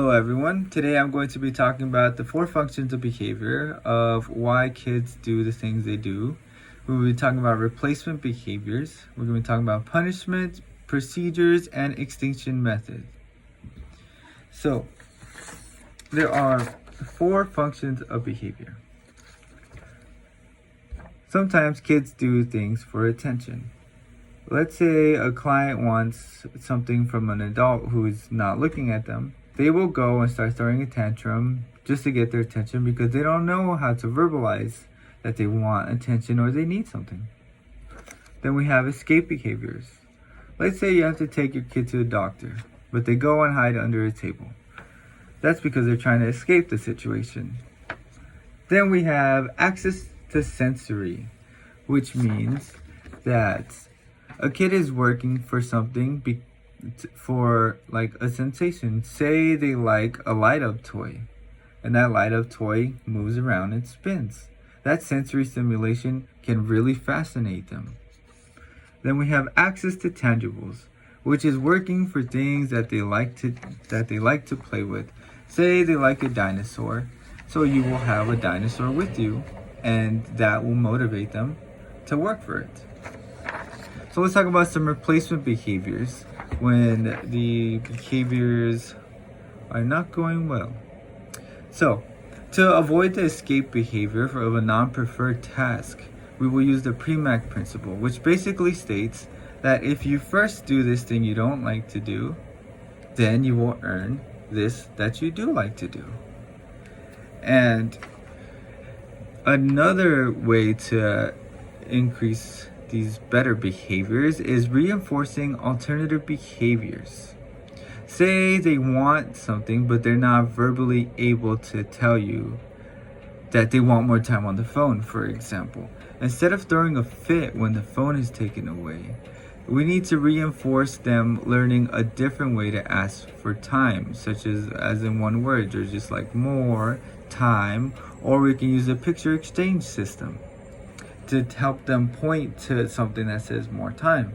Hello everyone, today I'm going to be talking about the four functions of behavior of why kids do the things they do. We'll be talking about replacement behaviors, we're going to be talking about punishment, procedures, and extinction methods. So, there are four functions of behavior. Sometimes kids do things for attention. Let's say a client wants something from an adult who is not looking at them. They will go and start throwing a tantrum just to get their attention because they don't know how to verbalize that they want attention or they need something. Then we have escape behaviors. Let's say you have to take your kid to the doctor, but they go and hide under a table. That's because they're trying to escape the situation. Then we have access to sensory, which means that a kid is working for something for like a sensation. Say they like a light up toy and that light up toy moves around and spins. That sensory stimulation can really fascinate them. Then we have access to tangibles, which is working for things that they like to play with. Say they like a dinosaur, so you will have a dinosaur with you and that will motivate them to work for it. So let's talk about some replacement behaviors when the behaviors are not going well. So, to avoid the escape behavior of a non-preferred task, we will use the Premack principle, which basically states that if you first do this thing you don't like to do, then you will earn this that you do like to do. And another way to increase these better behaviors is reinforcing alternative behaviors. Say they want something, but they're not verbally able to tell you that they want more time on the phone, for example. Instead of throwing a fit when the phone is taken away, we need to reinforce them learning a different way to ask for time, such as in one word, or just like more time, or we can use a picture exchange system to help them point to something that says more time.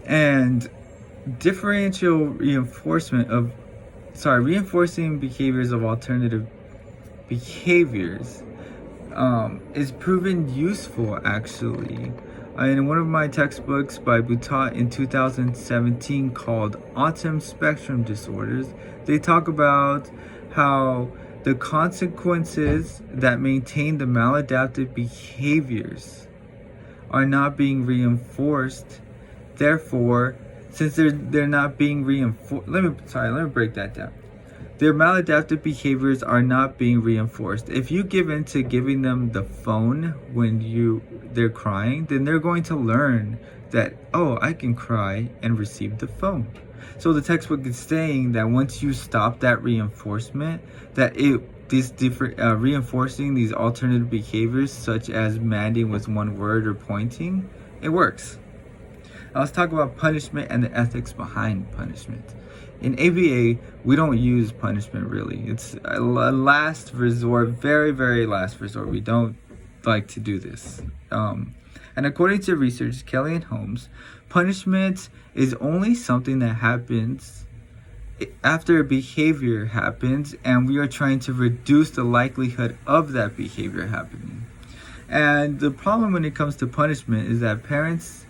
And reinforcing behaviors of alternative behaviors is proven useful actually. In one of my textbooks by Boutot in 2017 called Autism Spectrum Disorders, they talk about how the consequences that maintain the maladaptive behaviors are not being reinforced. Therefore, since they're not being reinforced, let me break that down. Their maladaptive behaviors are not being reinforced. If you give in to giving them the phone when they're crying, then they're going to learn that, oh, I can cry and receive the phone. So the textbook is saying that once you stop that reinforcement, reinforcing these alternative behaviors, such as manding with one word or pointing, it works. Now let's talk about punishment and the ethics behind punishment. In ABA, we don't use punishment really. It's a last resort, very, very last resort. We don't like to do this. And according to research, Kelly and Holmes, punishment is only something that happens after a behavior happens and we are trying to reduce the likelihood of that behavior happening. And the problem when it comes to punishment is that parents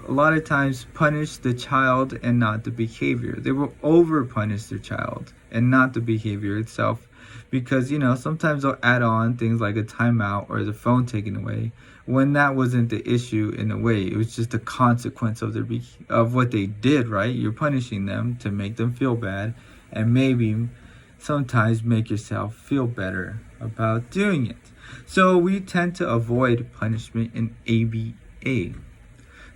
a lot of times punish the child and not the behavior. They will over punish their child and not the behavior itself because, sometimes they'll add on things like a timeout or the phone taken away when that wasn't the issue in a way. It was just a consequence of what they did, right? You're punishing them to make them feel bad and maybe sometimes make yourself feel better about doing it. So we tend to avoid punishment in ABA.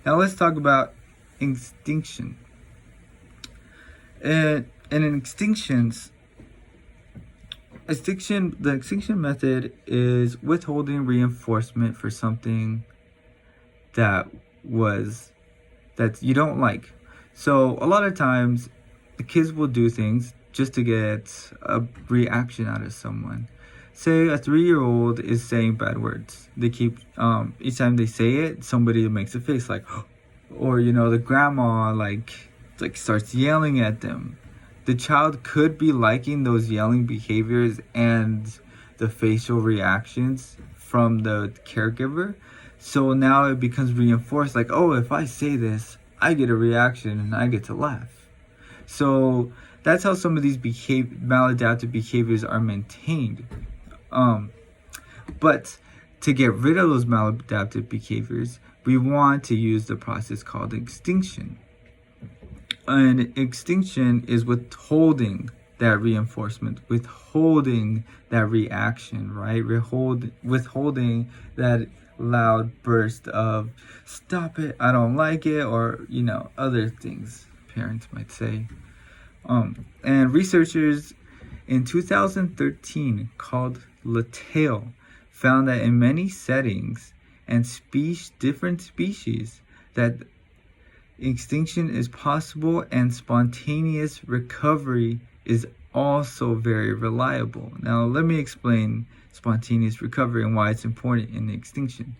Now let's talk about extinction. The extinction method is withholding reinforcement for something that you don't like. So a lot of times the kids will do things just to get a reaction out of someone. Say a 3-year-old is saying bad words. They keep, each time they say it, somebody makes a face like, or, the grandma, like, like starts yelling at them. The child could be liking those yelling behaviors and the facial reactions from the caregiver. So now it becomes reinforced like, oh, if I say this, I get a reaction and I get to laugh. So that's how some of these maladaptive behaviors are maintained. But to get rid of those maladaptive behaviors, we want to use the process called extinction. And extinction is withholding that reinforcement, withholding that reaction, right? Withholding that loud burst of stop it, I don't like it, or other things parents might say. And researchers in 2013 called Lattale found that in many settings and different species that extinction is possible and spontaneous recovery is also very reliable. Now, let me explain spontaneous recovery and why it's important in extinction.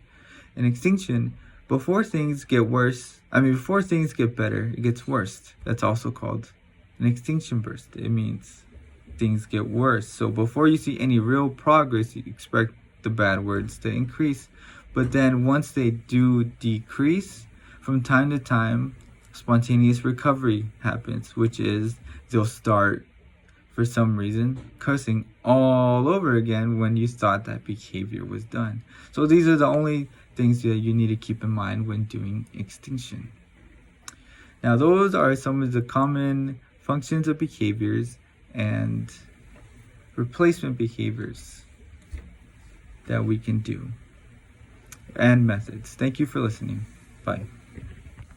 In extinction, before things get better, it gets worse. That's also called an extinction burst. It means things get worse. So before you see any real progress, you expect the bad words to increase. But then once they do decrease, from time to time, spontaneous recovery happens, which is they'll start, for some reason, cussing all over again when you thought that behavior was done. So these are the only things that you need to keep in mind when doing extinction. Now, those are some of the common functions of behaviors and replacement behaviors that we can do and methods. Thank you for listening. Bye.